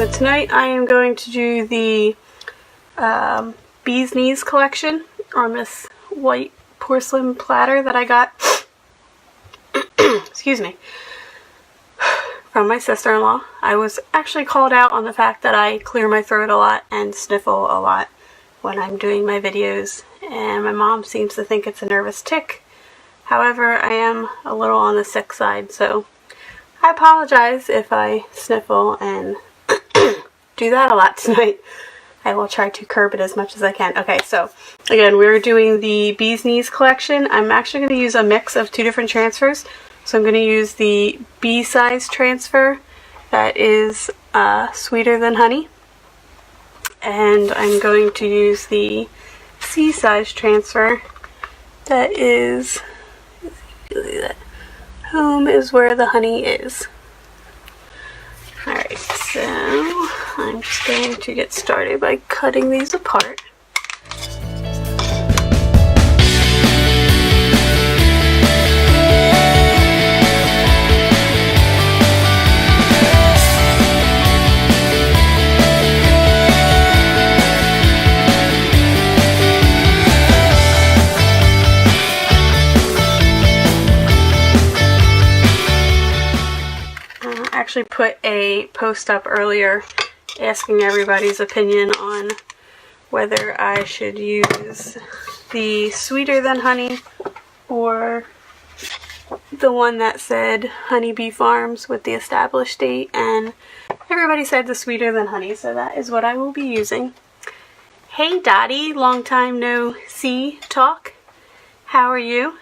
So tonight I am going to do the Bee's Knees collection on this white porcelain platter that I got excuse me, from my sister-in-law. I was actually called out on the fact that I clear my throat a lot and sniffle a lot when I'm doing my videos, and my mom seems to think it's a nervous tick. However, I am a little on the sick side, so I apologize if I sniffle and do that a lot tonight. I will try to curb it as much as I can. Okay, so again, we're doing the Bee's Knees collection. I'm actually going to use a mix of two different transfers. So I'm going to use the B size transfer that is sweeter than honey. And I'm going to use the C size transfer that is, home is where the honey is. Alright, so I'm just going to get started by cutting these apart. Actually put a post up earlier asking everybody's opinion on whether I should use the sweeter than honey or the one that said Honeybee Farms with the established date, and everybody said the sweeter than honey, so that is what I will be using. Hey Dottie, long time no see talk. How are you?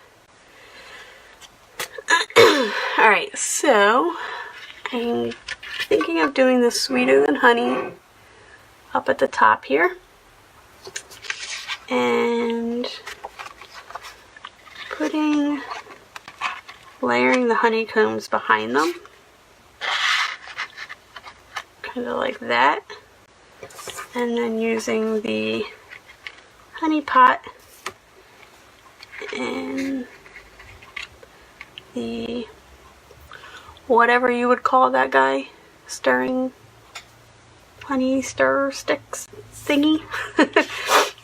Alright, so I'm thinking of doing the sweeter than honey up at the top here and layering the honeycombs behind them, kind of like that, and then using the honey pot and the whatever you would call that guy, stirring honey stir sticks thingy.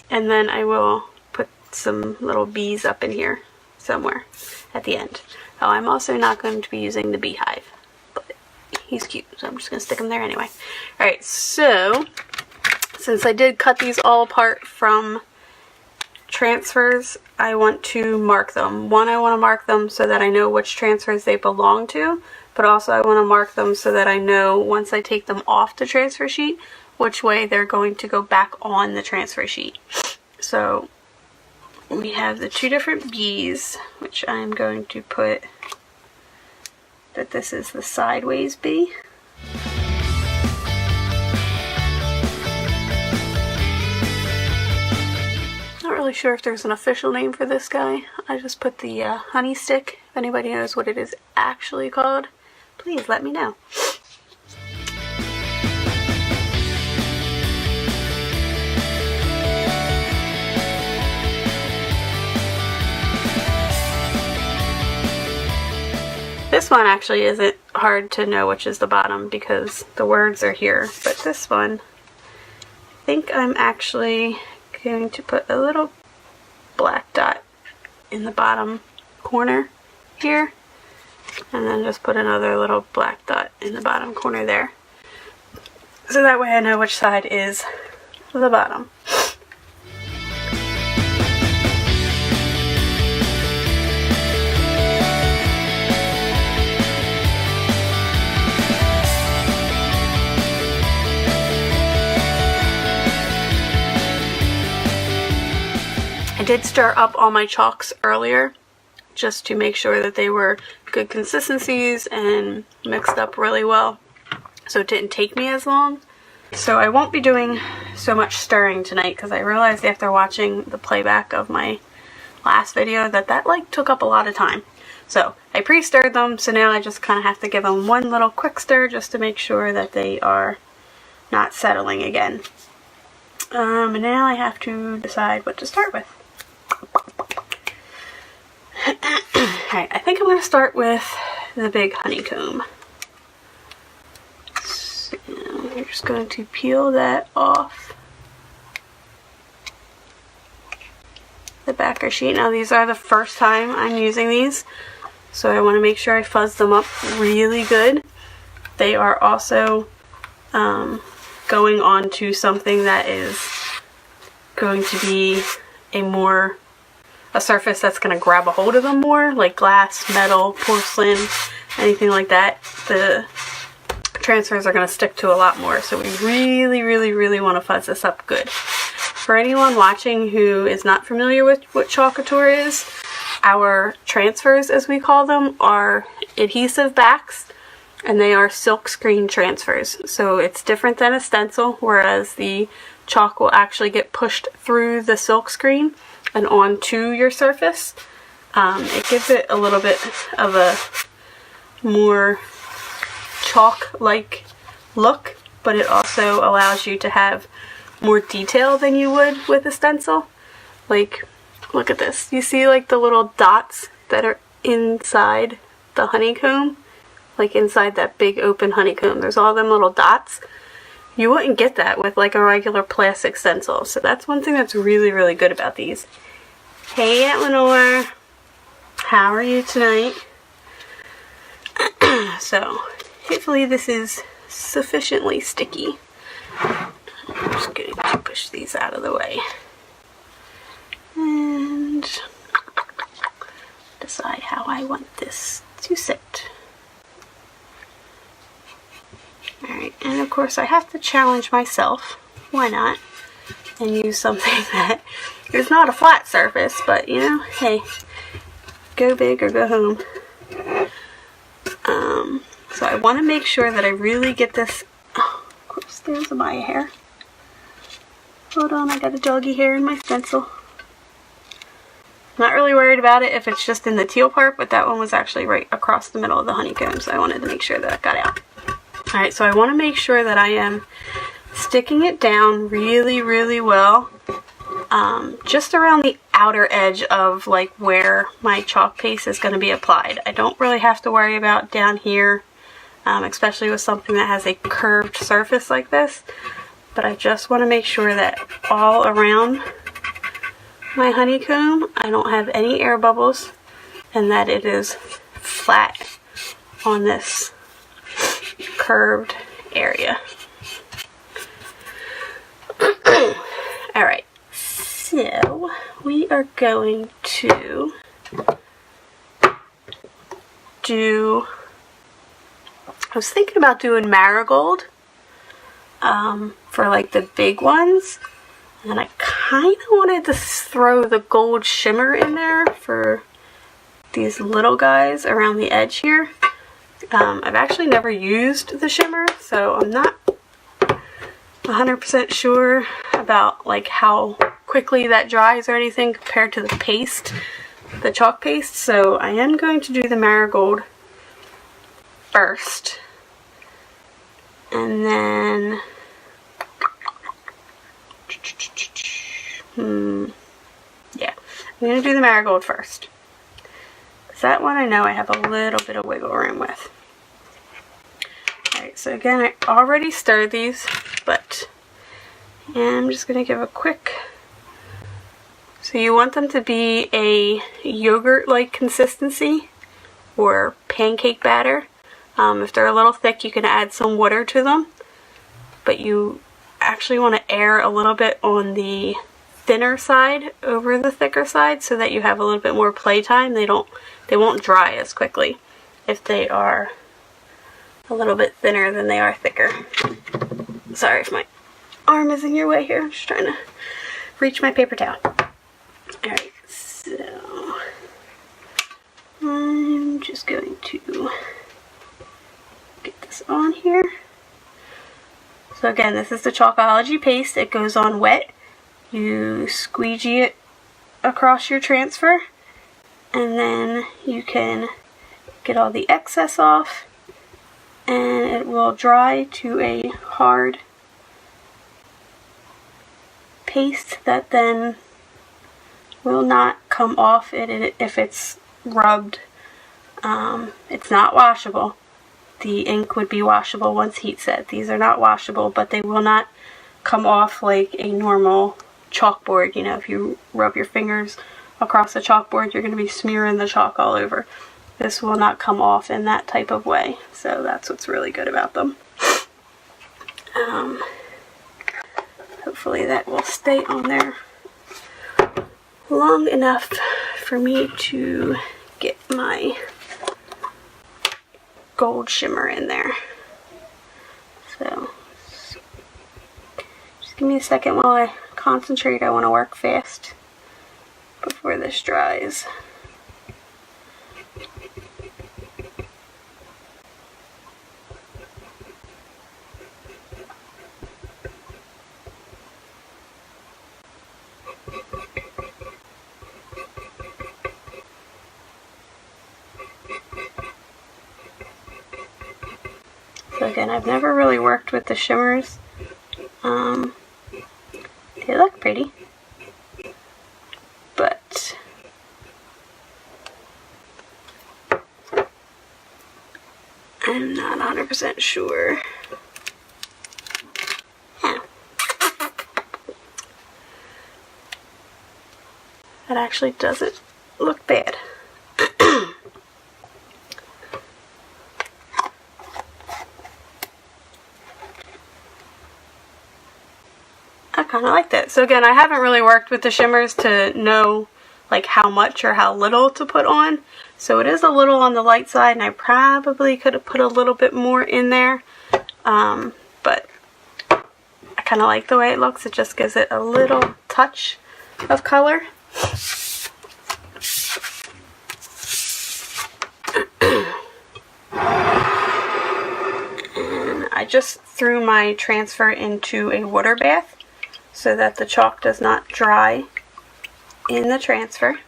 And then I will put some little bees up in here somewhere at the end. Oh, I'm also not going to be using the beehive, but he's cute, so I'm just going to stick him there anyway. Alright, so since I did cut these all apart from transfers, I want to mark them. One, I want to mark them so that I know which transfers they belong to, but also I want to mark them so that I know once I take them off the transfer sheet which way they're going to go back on the transfer sheet. So we have the two different bees, which I'm going to put that this is the sideways bee. Not really sure if there's an official name for this guy. I just put the honey stick. If anybody knows what it is actually called, please let me know. This one actually isn't hard to know which is the bottom because the words are here, but this one, I think I'm actually going to put a little black dot in the bottom corner here, and then just put another little black dot in the bottom corner there, so that way I know which side is the bottom. I did stir up all my chalks earlier just to make sure that they were good consistencies and mixed up really well, so it didn't take me as long. So I won't be doing so much stirring tonight because I realized after watching the playback of my last video that like took up a lot of time. So I pre-stirred them, so now I just kind of have to give them one little quick stir just to make sure that they are not settling again. And now I have to decide what to start with. Alright, I think I'm going to start with the big honeycomb. So, just going to peel that off the backer sheet. Now these are the first time I'm using these, so I want to make sure I fuzz them up really good. They are also going on to something that is going to be a surface that's going to grab a hold of them more, like glass, metal, porcelain, anything like that. The transfers are going to stick to a lot more, so we really want to fuzz this up good. For anyone watching who is not familiar with what Chalk Couture is, our transfers, as we call them, are adhesive backs, and they are silk screen transfers. So it's different than a stencil, whereas the chalk will actually get pushed through the silk screen and onto your surface. It gives it a little bit of a more chalk-like look, but it also allows you to have more detail than you would with a stencil. Like, look at this. You see like the little dots that are inside the honeycomb? Like inside that big open honeycomb. There's all them little dots. You wouldn't get that with like a regular plastic stencil. So that's one thing that's really good about these. Hey Aunt Lenore, how are you tonight? So hopefully this is sufficiently sticky. I'm just going to push these out of the way and decide how I want this to sit. Alright, and of course I have to challenge myself, why not, and use something that is not a flat surface, but you know, hey, go big or go home. So I want to make sure that I really get this, oh, of course there's a Maya hair. Hold on, I got a doggy hair in my stencil. I'm not really worried about it if it's just in the teal part, but that one was actually right across the middle of the honeycomb, so I wanted to make sure that it got out. Alright, so I want to make sure that I am sticking it down really well, just around the outer edge of like where my chalk paste is going to be applied. I don't really have to worry about down here, especially with something that has a curved surface like this, but I just want to make sure that all around my honeycomb I don't have any air bubbles and that it is flat on this curved area. Alright, so we are going to do, I was thinking about doing marigold for like the big ones, and I kind of wanted to throw the gold shimmer in there for these little guys around the edge here. I've actually never used the shimmer, so I'm not 100% sure about like how quickly that dries or anything compared to the paste, the chalk paste. So I am going to do the marigold first, and then yeah, I'm going to do the marigold first. That one I know I have a little bit of wiggle room with. Alright, so again, I already stirred these, but I'm just going to give a quick, so you want them to be a yogurt-like consistency or pancake batter. If they're a little thick, you can add some water to them, but you actually want to air a little bit on the thinner side over the thicker side so that you have a little bit more play time. They won't dry as quickly if they are a little bit thinner than they are thicker. Sorry if my arm is in your way here. I'm just trying to reach my paper towel. Alright, so I'm just going to get this on here. So again, this is the Chalkology paste. It goes on wet. You squeegee it across your transfer, and then you can get all the excess off, and it will dry to a hard paste that then will not come off it if it's rubbed. It's not washable, the ink would be washable once heat set. These are not washable, but they will not come off like a normal chalkboard. You know, if you rub your fingers across a chalkboard, you're going to be smearing the chalk all over. This will not come off in that type of way, so that's what's really good about them. Hopefully that will stay on there long enough for me to get my gold shimmer in there. So just give me a second while I concentrate. I want to work fast before this dries. So again, I've never really worked with the shimmers. They look pretty, but I'm not 100% sure. Yeah. That actually doesn't look bad. I kind of like that. So again, I haven't really worked with the shimmers to know like how much or how little to put on. So it is a little on the light side, and I probably could have put a little bit more in there. But I kind of like the way it looks. It just gives it a little touch of color. And I just threw my transfer into a water bath so that the chalk does not dry in the transfer.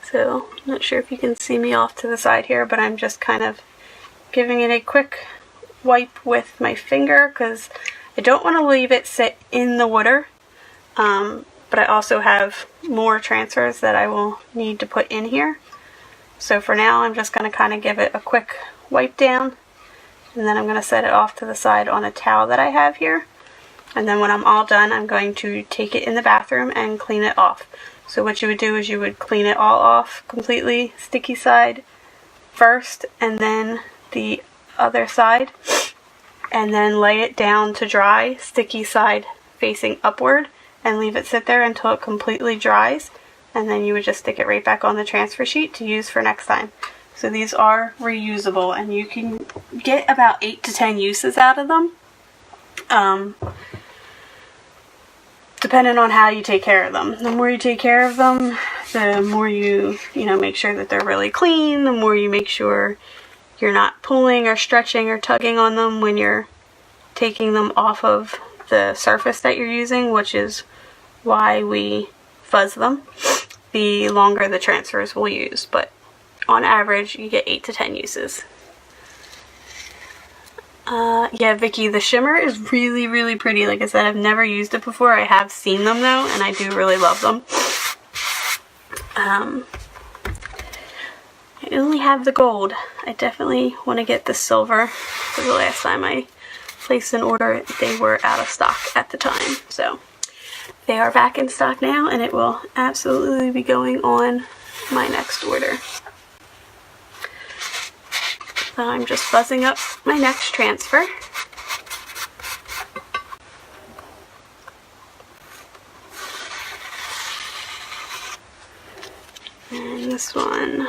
So I'm not sure if you can see me off to the side here, but I'm just kind of giving it a quick wipe with my finger because I don't want to leave it sit in the water. But I also have more transfers that I will need to put in here. So for now, I'm just going to kind of give it a quick wipe down, and then I'm going to set it off to the side on a towel that I have here. And then when I'm all done, I'm going to take it in the bathroom and clean it off. So what you would do is you would clean it all off completely, sticky side first, and then the other side, and then lay it down to dry, sticky side facing upward, and leave it sit there until it completely dries. And then you would just stick it right back on the transfer sheet to use for next time. So these are reusable, and you can get about 8 to 10 uses out of them. Depending on how you take care of them. The more you take care of them, the more you make sure that they're really clean, the more you make sure you're not pulling or stretching or tugging on them when you're taking them off of the surface that you're using, which is why we fuzz them. The longer the transfers we'll use, but on average you get 8 to 10 uses. Yeah, Vicky, the shimmer is really, really pretty. Like I said, I've never used it before. I have seen them though, and I do really love them. I only have the gold. I definitely want to get the silver, because the last time I placed an order, they were out of stock at the time. So they are back in stock now, and it will absolutely be going on my next order. So I'm just fuzzing up my next transfer. And this one,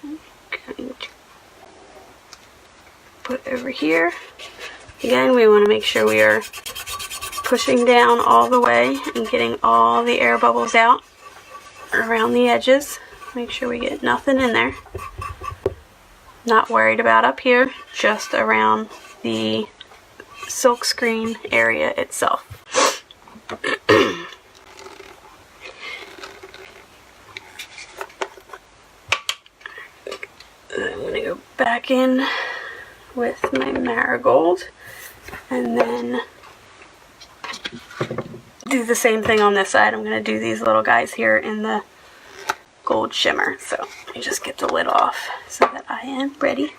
I'm going to put over here. Again, we want to make sure we are pushing down all the way and getting all the air bubbles out around the edges. Make sure we get nothing in there. Not worried about up here, just around the silk screen area itself. I'm going to go back in with my marigold and then do the same thing on this side. I'm going to do these little guys here in the gold shimmer. So let me just get the lid off so that I am ready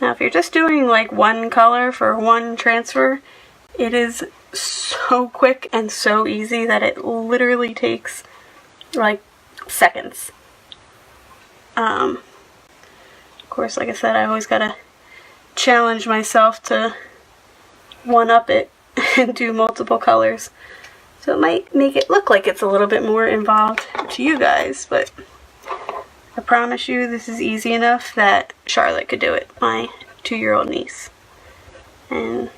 Now if you're just doing like one color for one transfer, it is so quick and so easy that it literally takes like seconds. Of course, like I said, I always gotta challenge myself to one-up it and do multiple colors. So it might make it look like it's a little bit more involved to you guys, but I promise you this is easy enough that Charlotte could do it, my 2-year-old niece. And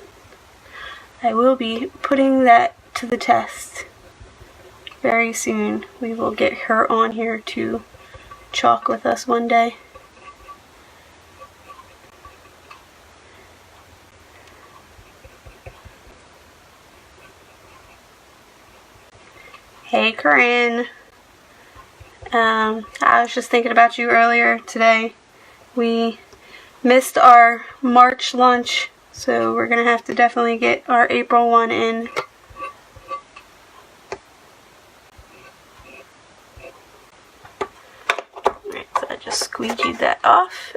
I will be putting that to the test very soon. We will get her on here to chalk with us one day. Hey Corinne, I was just thinking about you earlier today. We missed our March lunch, so we're gonna have to definitely get our April one in. Alright, so I just squeegeed that off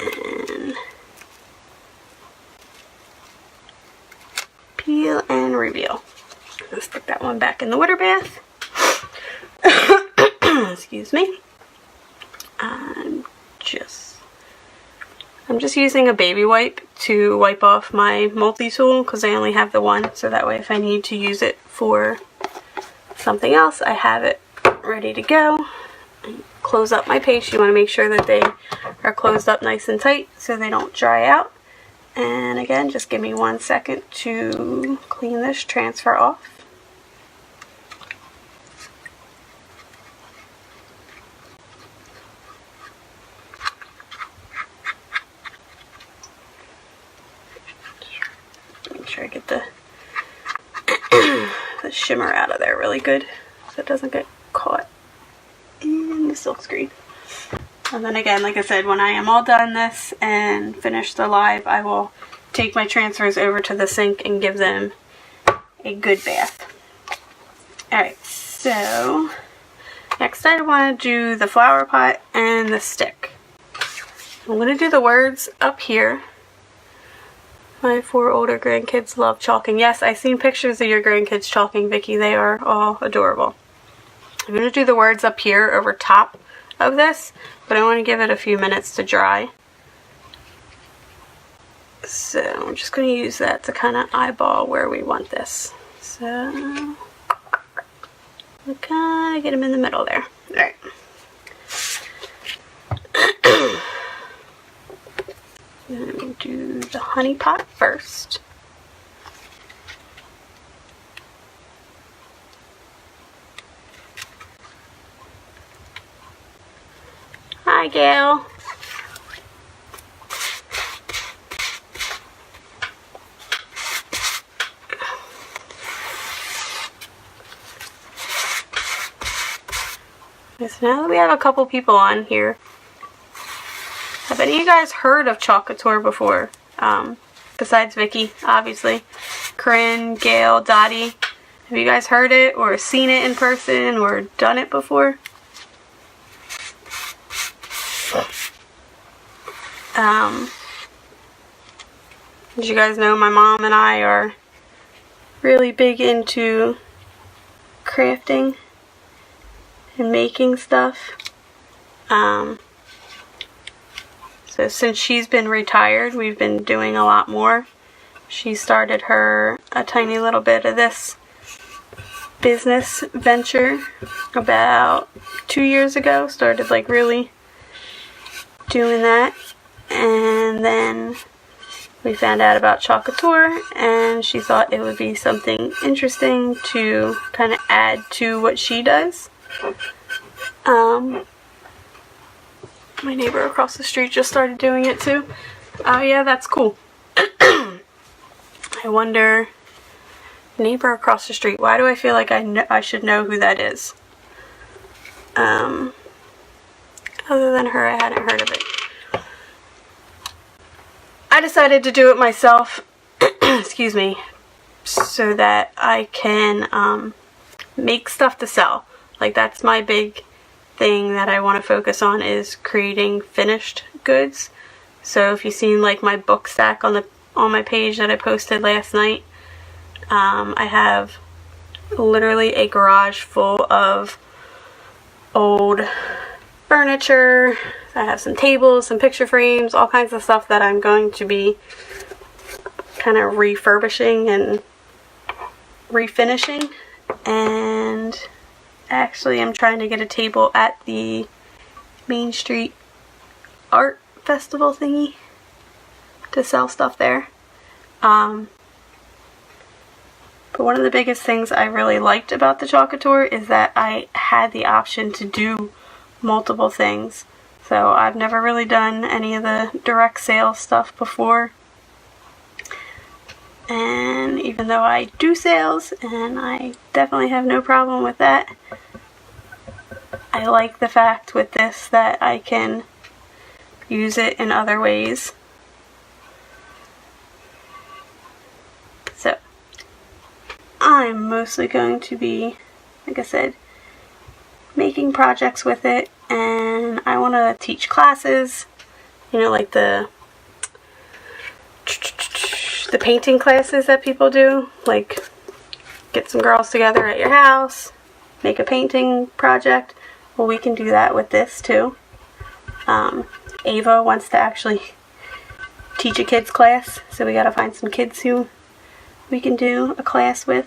and peel and reveal. Let's stick that one back in the water bath. Excuse me. I'm just using a baby wipe to wipe off my multi-tool because I only have the one, so that way if I need to use it for something else, I have it ready to go. Close up my paste. You want to make sure that they are closed up nice and tight so they don't dry out. And again, just give me 1 second to clean this transfer off. Make sure I get the shimmer out of there really good so it doesn't get caught in the silk screen. And then again, like I said, when I am all done this and finish the live, I will take my transfers over to the sink and give them a good bath. Alright, so next I want to do the flower pot and the stick. I'm going to do the words up here. My 4 older grandkids love chalking. Yes, I've seen pictures of your grandkids chalking, Vicky. They are all adorable. I'm going to do the words up here over top of this, but I want to give it a few minutes to dry. So I'm just going to use that to kind of eyeball where we want this. So we kind of get them in the middle there. Alright. I'm going to do the honey pot first. Hi, Gail. So now that we have a couple people on here, have any of you guys heard of Chalk Couture before? Besides Vicky, obviously. Corinne, Gail, Dottie. Have you guys heard it or seen it in person or done it before? As you guys know, my mom and I are really big into crafting and making stuff. So since she's been retired, we've been doing a lot more. She started a tiny little bit of this business venture about 2 years ago. Started like really doing that, and then we found out about Chalk Couture, and she thought it would be something interesting to kind of add to what she does. My neighbor across the street just started doing it too. Oh yeah, that's cool. I wonder, neighbor across the street, why do I feel like I should know who that is? Other than her, I hadn't heard of it. I decided to do it myself, excuse me, so that I can make stuff to sell. Like, that's my big thing that I want to focus on, is creating finished goods So if you've seen like my book stack on my page that I posted last night, I have literally a garage full of old furniture. I have some tables, some picture frames, all kinds of stuff that I'm going to be kind of refurbishing and refinishing. And actually I'm trying to get a table at the Main Street art festival thingy to sell stuff there. But one of the biggest things I really liked about the Chalk Couture is that I had the option to do multiple things. So I've never really done any of the direct sale stuff before. And even though I do sales, and I definitely have no problem with that, I like the fact with this that I can use it in other ways. So I'm mostly going to be, like I said, making projects with it, and I want to teach classes, you know, like the painting classes that people do, like get some girls together at your house, make a painting project. Well, we can do that with this too. Ava wants to actually teach a kids class, so we gotta find some kids who we can do a class with.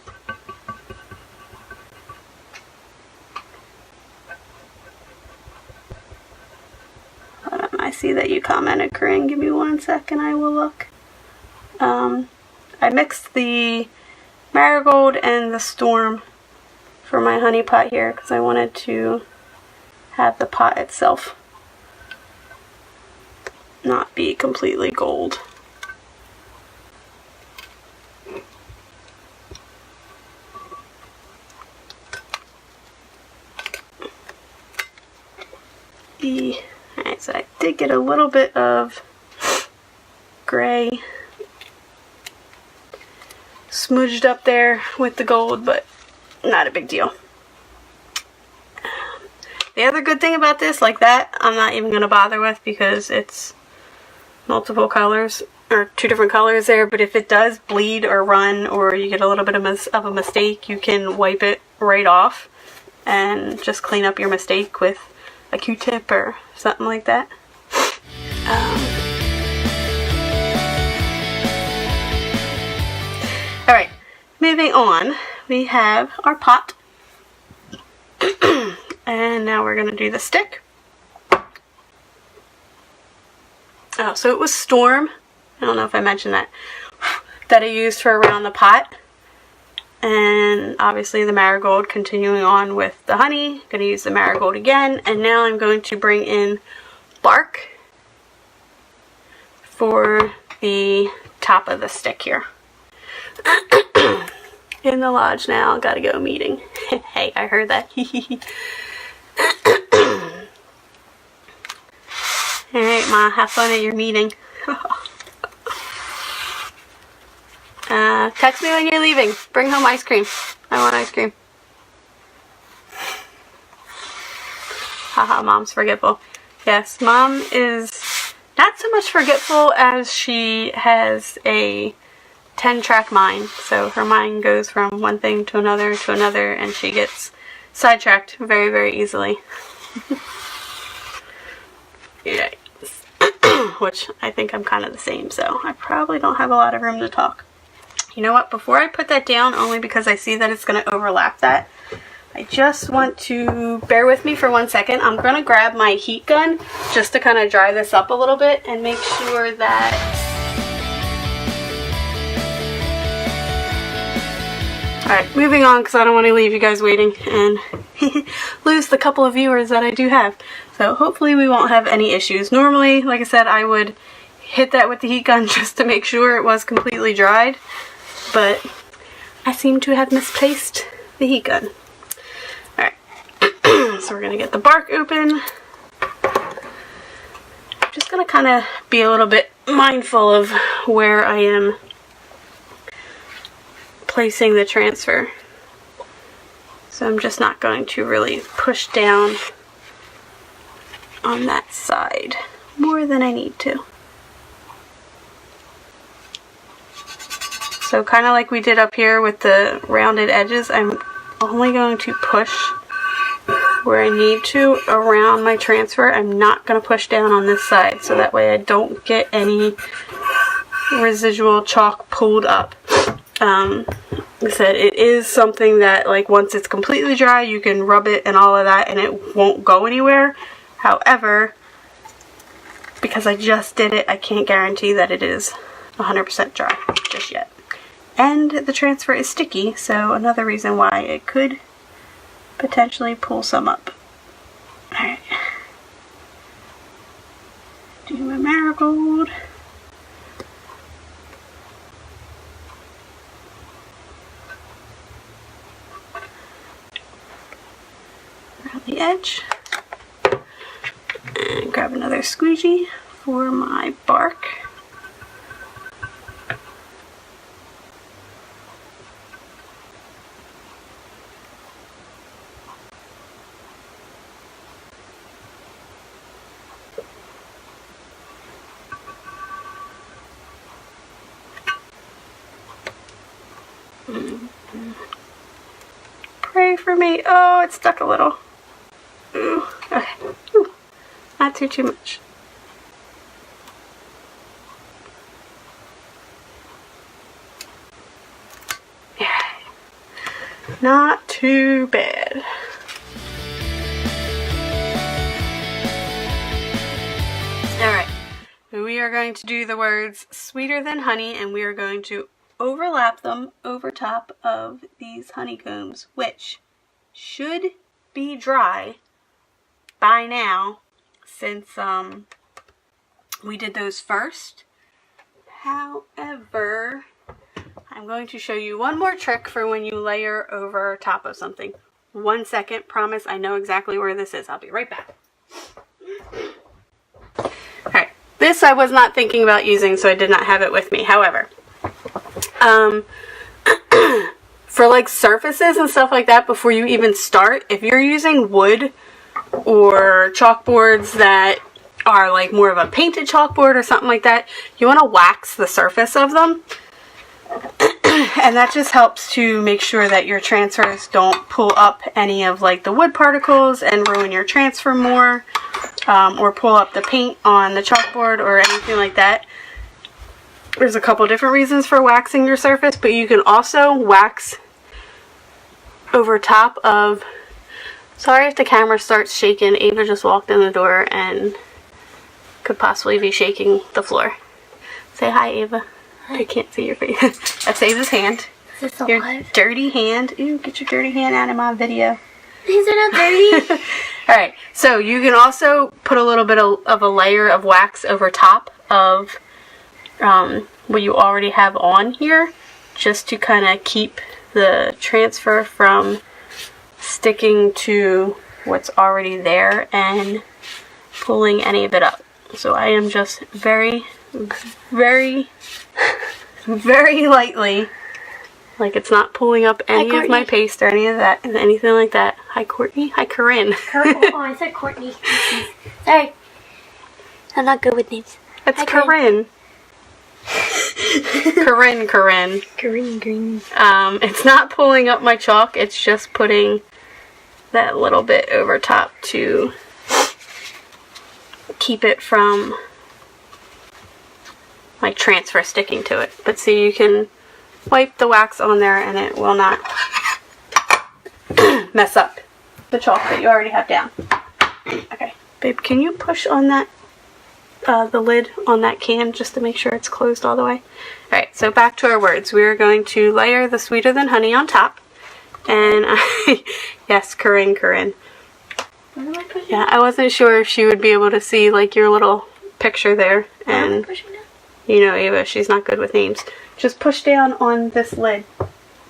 I see that you commented, Corinne. Give me 1 second, I will look. I mixed the marigold and the storm for my honey pot here because I wanted to have the pot itself not be completely gold. Alright, so I did get a little bit of gray smudged up there with the gold, but not a big deal. The other good thing about this, like that, I'm not even going to bother with because it's multiple colors, or 2 different colors there, but if it does bleed or run or you get a little bit of a mistake, you can wipe it right off and just clean up your mistake with a Q-tip or something like that. Alright, moving on, we have our pot. And now we're going to do the stick. Oh, so it was Storm, I don't know if I mentioned that, that I used for around the pot. And obviously the marigold, continuing on with the honey. Going to use the marigold again. And now I'm going to bring in bark for the top of the stick here. In the lodge now, gotta go meeting. Hey, I heard that. Alright, Ma, have fun at your meeting. Text me when you're leaving. Bring home ice cream. I want ice cream. Haha, Mom's forgetful. Yes, Mom is not so much forgetful as she has a 10-track mind. So her mind goes from one thing to another, and she gets sidetracked very, very easily. Yeah. Which I think I'm kind of the same, so I probably don't have a lot of room to talk. You know what, before I put that down, only because I see that it's going to overlap that, I just want to bear with me for 1 second. I'm going to grab my heat gun just to kind of dry this up a little bit and make sure that... Alright, moving on because I don't want to leave you guys waiting and lose the couple of viewers that I do have. So hopefully we won't have any issues. Normally, like I said, I would hit that with the heat gun just to make sure it was completely dried. But I seem to have misplaced the heat gun. Alright, so we're going to get the bark open. I'm just going to kind of be a little bit mindful of where I am placing the transfer. So I'm just not going to really push down on that side more than I need to. So kind of like we did up here with the rounded edges, I'm only going to push where I need to around my transfer. I'm not going to push down on this side, so that way I don't get any residual chalk pulled up. Like I said, it is something that, like, once it's completely dry, you can rub it and all of that and it won't go anywhere. However, because I just did it, I can't guarantee that it is 100% dry just yet. And the transfer is sticky, so another reason why it could potentially pull some up. Alright. Do my marigold. Around the edge. And grab another squeegee for my bark. Pray for me. Oh, it stuck a little. Ooh, okay. Ooh, not too much. Yeah. Not too bad. Alright. We are going to do the words sweeter than honey, and we are going to overlap them over top of these honeycombs, which should be dry by now since we did those first. However, I'm going to show you one more trick for when you layer over top of something. 1 second, promise I know exactly where this is. I'll be right back. Alright, this I was not thinking about using, so I did not have it with me. However, for like surfaces and stuff like that, before you even start, if you're using wood or chalkboards that are like more of a painted chalkboard or something like that, you want to wax the surface of them. And that just helps to make sure that your transfers don't pull up any of like the wood particles and ruin your transfer more, or pull up the paint on the chalkboard or anything like that. There's a couple different reasons for waxing your surface, but you can also wax over top of... Sorry if the camera starts shaking. Ava just walked in the door and could possibly be shaking the floor. Say hi, Ava. Hi. I can't see your face. That's Ava's hand. Is this your alive? Dirty hand. Ooh, get your dirty hand out of my video. These are not dirty. Alright, so you can also put a little bit of a layer of wax over top of what you already have on here, just to kind of keep the transfer from sticking to what's already there and pulling any of it up. So I am just very lightly, like it's not pulling up any of my paste or any of that, anything like that. Hi, Courtney. Hi, Corinne. Oh, I said Courtney. Sorry. I'm not good with names. That's Corinne. Corinne. Corinne. It's not pulling up my chalk, it's just putting that little bit over top to keep it from like transfer sticking to it. But see, you can wipe the wax on there and it will not mess up the chalk that you already have down. Okay, babe, can you push on that the lid on that can just to make sure it's closed all the way? Alright, so back to our words. We are going to layer the sweeter than honey on top. And yes, Corinne. Yeah, I wasn't sure if she would be able to see like your little picture there. And you know Ava, she's not good with names. Just push down on this lid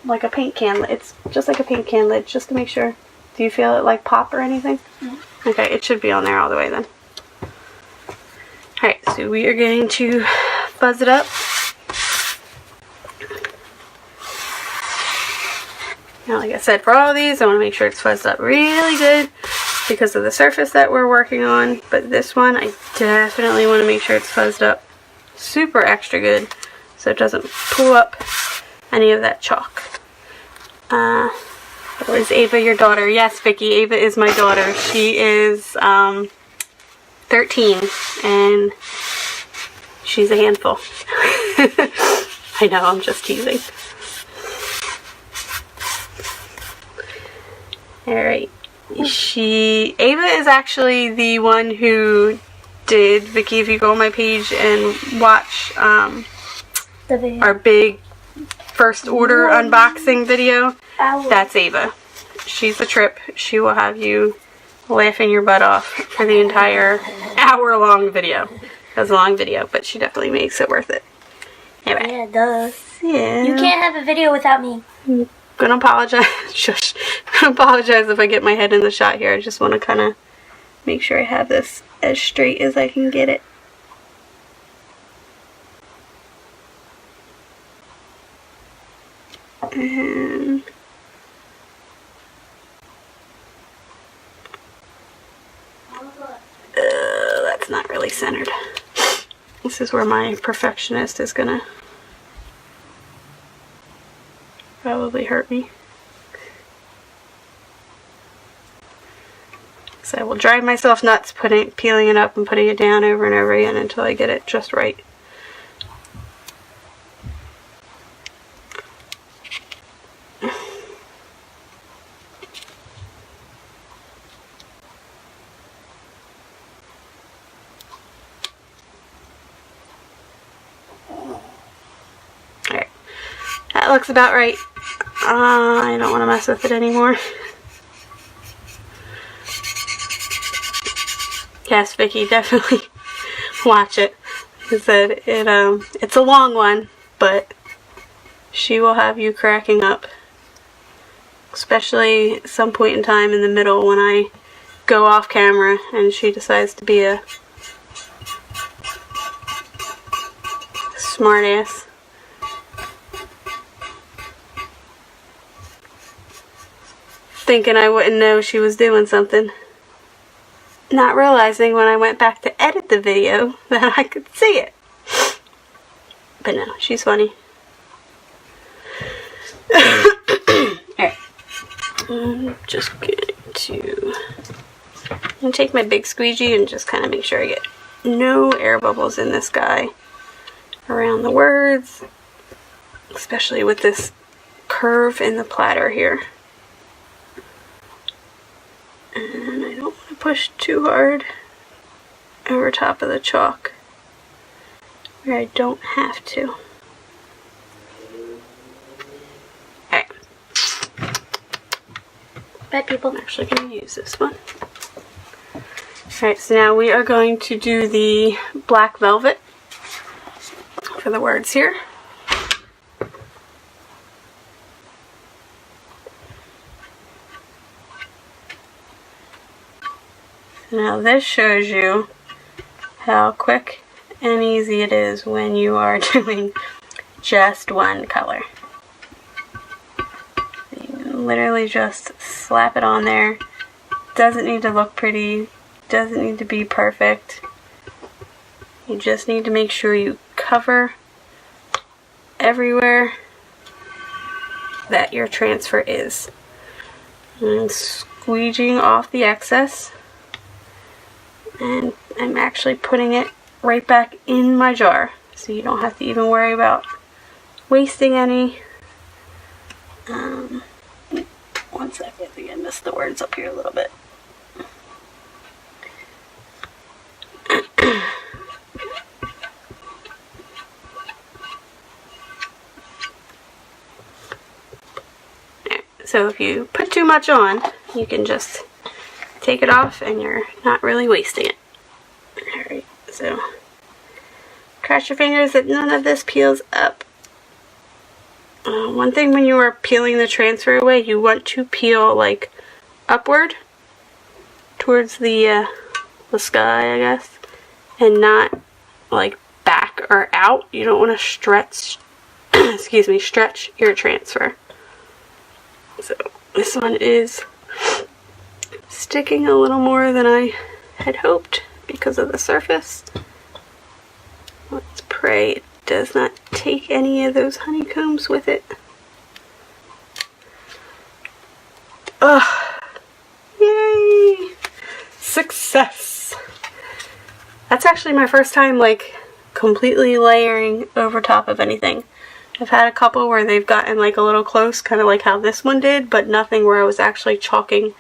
like a paint can. It's just like a paint can lid, just to make sure. Do you feel it like pop or anything? Mm-hmm. Okay, it should be on there all the way then. Alright, so we are going to fuzz it up. Now, like I said, for all of these, I want to make sure it's fuzzed up really good because of the surface that we're working on. But this one, I definitely want to make sure it's fuzzed up super extra good so it doesn't pull up any of that chalk. Is Ava your daughter? Yes, Vicky, Ava is my daughter. She is 13 and she's a handful. I know, I'm just teasing. Alright. Ava is actually the one who did, Vicky, if you go on my page and watch our big first order unboxing video, that's Ava. She's a trip. She will have you laughing your butt off for the entire hour-long video. That's a long video, but she definitely makes it worth it. Anyway. Yeah, it does. Yeah. You can't have a video without me. I'm gonna apologize. Shush. I'm gonna apologize if I get my head in the shot here. I just want to kind of make sure I have this as straight as I can get it. And that's not really centered. This is where my perfectionist is gonna probably hurt me. So I will drive myself nuts peeling it up and putting it down over and over again until I get it just right. Alright, that looks about right. I don't want to mess with it anymore. Yes, Vicky, definitely watch it. I said it's a long one, but she will have you cracking up. Especially some point in time in the middle when I go off camera and she decides to be a smartass. Thinking I wouldn't know she was doing something. Not realizing when I went back to edit the video that I could see it. But no, she's funny. Alright. I'm just going to take my big squeegee and just kind of make sure I get no air bubbles in this guy around the words. Especially with this curve in the platter here. And I don't want to push too hard over top of the chalk where I don't have to. Alright. Bet people I'm actually going to use this one. Alright, so now we are going to do the black velvet for the words here. Now this shows you how quick and easy it is when you are doing just one color. You can literally just slap it on there. Doesn't need to look pretty, doesn't need to be perfect. You just need to make sure you cover everywhere that your transfer is. And squeegeeing off the excess. And I'm actually putting it right back in my jar, so you don't have to even worry about wasting any. One second, I think I missed the words up here a little bit. So if you put too much on, you can just take it off and you're not really wasting it. Alright, so cross your fingers that none of this peels up. One thing when you are peeling the transfer away, you want to peel like upward towards the sky, I guess, and not like back or out. You don't want to stretch, excuse me, stretch your transfer. So this one is sticking a little more than I had hoped because of the surface. Let's pray it does not take any of those honeycombs with it. Ugh. Yay! Success! That's actually my first time like completely layering over top of anything. I've had a couple where they've gotten like a little close, kind of like how this one did, but nothing where I was actually chalking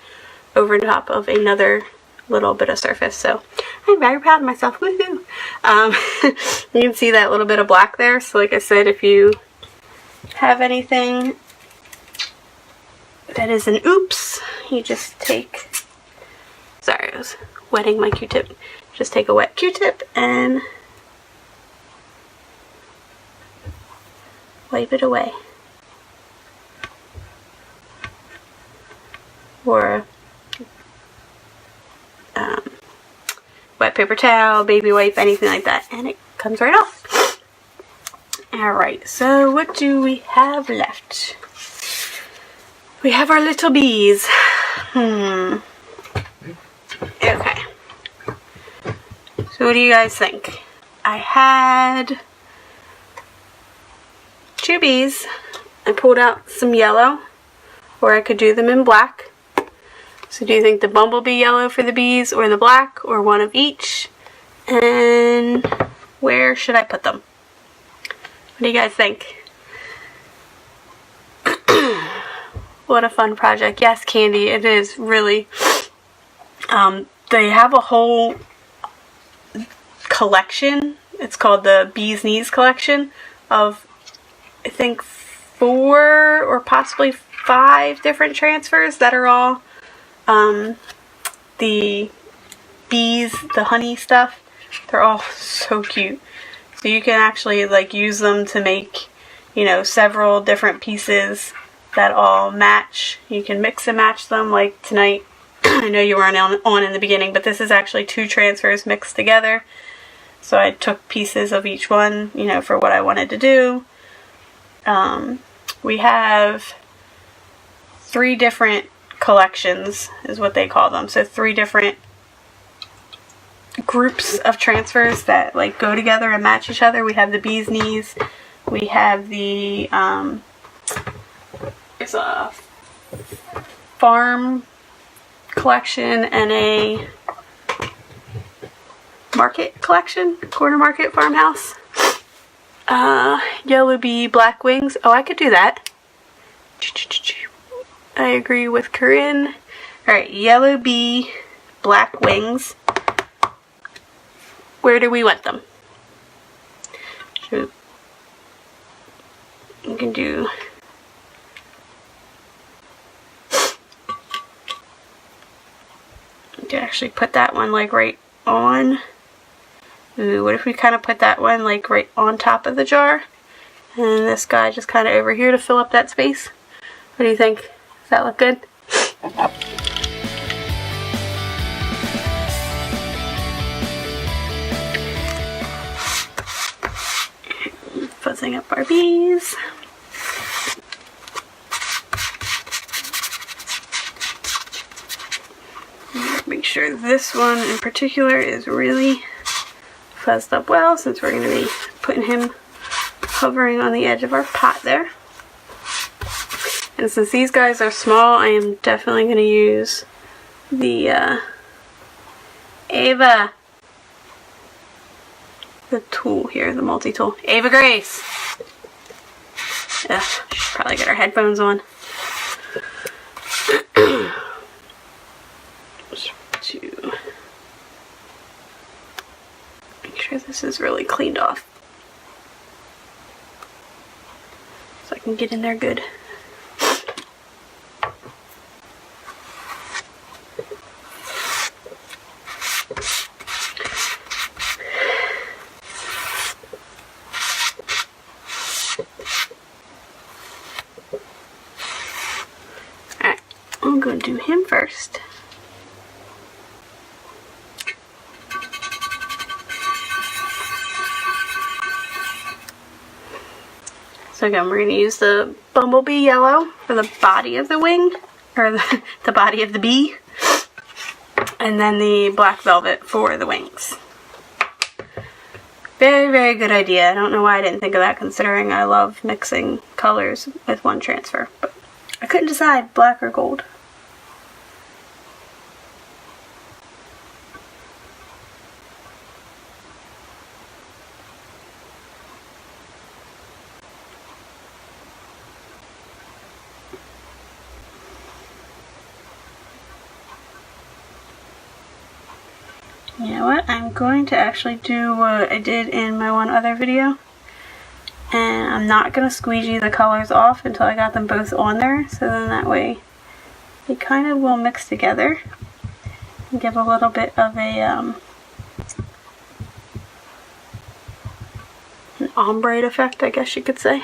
over top of another little bit of surface. So I'm very proud of myself. Woohoo! You can see that little bit of black there. So like I said, if you have anything that is an oops, you just take, sorry, I was wetting my Q-tip. Just take a wet Q-tip and wipe it away. Or wet paper towel, baby wipe, anything like that, and it comes right off. Alright, so what do we have left? We have our little bees. Okay. So what do you guys think? I had 2 bees. I pulled out some yellow, or I could do them in black. So do you think the bumblebee yellow for the bees, or the black, or one of each? And where should I put them? What do you guys think? What a fun project. Yes, Candy, it is really. They have a whole collection. It's called the Bee's Knees collection of, I think, 4 or possibly 5 different transfers that are all the bees, the honey stuff. They're all so cute. So you can actually like use them to make, you know, several different pieces that all match. You can mix and match them, like tonight. I know you weren't on in the beginning, but this is actually 2 transfers mixed together. So I took pieces of each one, you know, for what I wanted to do. We have 3 different collections, is what they call them. So 3 different groups of transfers that like go together and match each other. We have the Bee's Knees. We have the it's a farm collection and a market collection, corner market farmhouse. Yellow bee, black wings. Oh, I could do that. I agree with Corinne. Alright, yellow bee, black wings. Where do we want them? You can do you can actually put that one like right on. Ooh, what if we kind of put that one like right on top of the jar? And this guy just kind of over here to fill up that space. What do you think? Does that look good? Fuzzing up our bees. Make sure this one in particular is really fuzzed up well, since we're going to be putting him hovering on the edge of our pot there. And since these guys are small, I am definitely going to use the Ava, the tool here, the multi-tool. Ava Grace! Ugh, should probably get our headphones on. To make sure this is really cleaned off, so I can get in there good. Alright, I'm going to do him first. So again, we're going to use the bumblebee yellow for the body of the wing, or the body of the bee, and then the black velvet for the wings. Very, very good idea. I don't know why I didn't think of that, considering I love mixing colors with one transfer, but I couldn't decide black or gold. You know what? I'm going to actually do what I did in my one other video. And I'm not going to squeegee the colors off until I got them both on there. So then that way they kind of will mix together. And give a little bit of an ombre effect, I guess you could say.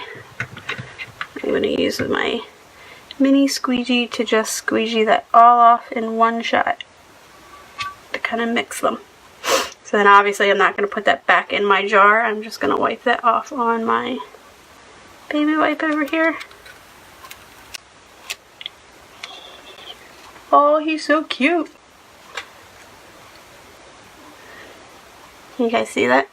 I'm going to use my mini squeegee to just squeegee that all off in one shot to kind of mix them. So then obviously I'm not going to put that back in my jar. I'm just going to wipe that off on my baby wipe over here. Oh, he's so cute. You guys see that?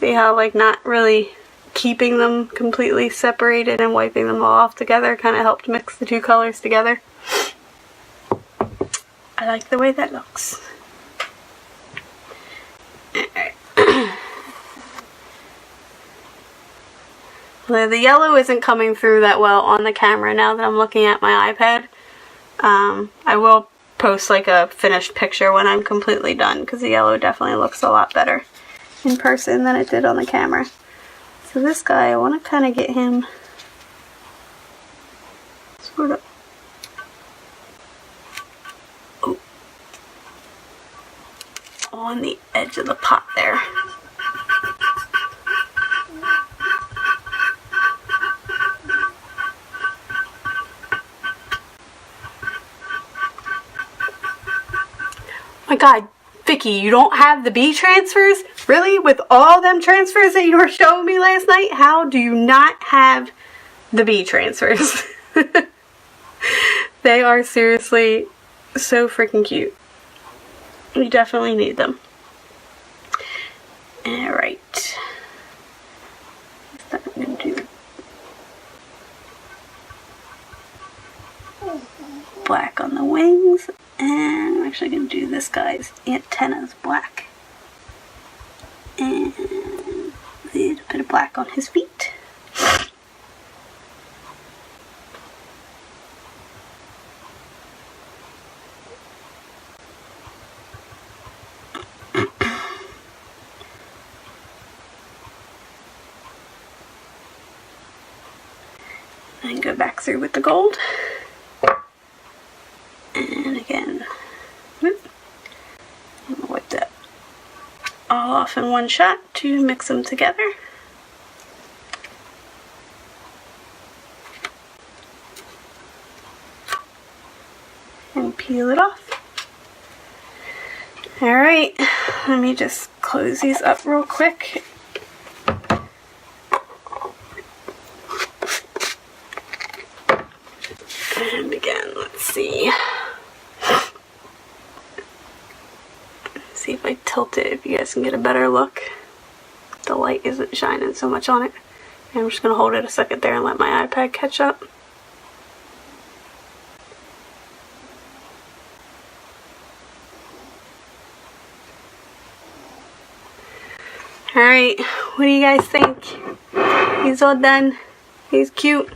See how like not really keeping them completely separated and wiping them all off together kind of helped mix the two colors together. I like the way that looks. The yellow isn't coming through that well on the camera now that I'm looking at my iPad. I will post like a finished picture when I'm completely done because the yellow definitely looks a lot better in person than it did on the camera. So this guy, I want to kind of get him sort of on the edge of the pot there. My God, Vicky, you don't have the bee transfers? Really? With all them transfers that you were showing me last night? How do you not have the bee transfers? They are seriously so freaking cute. You definitely need them. Alright. I'm going to do black on the wings. And I'm actually going to do this guy's antennas black. And a little bit of black on his feet. And go back through with the gold. And again, whoop, I'm going to wipe that all off in one shot to mix them together. And peel it off. Alright, let me just close these up real quick. And again, let's see. See if I tilt it, if you guys can get a better look. The light isn't shining so much on it. And I'm just going to hold it a second there and let my iPad catch up. Alright, what do you guys think? He's all done. He's cute.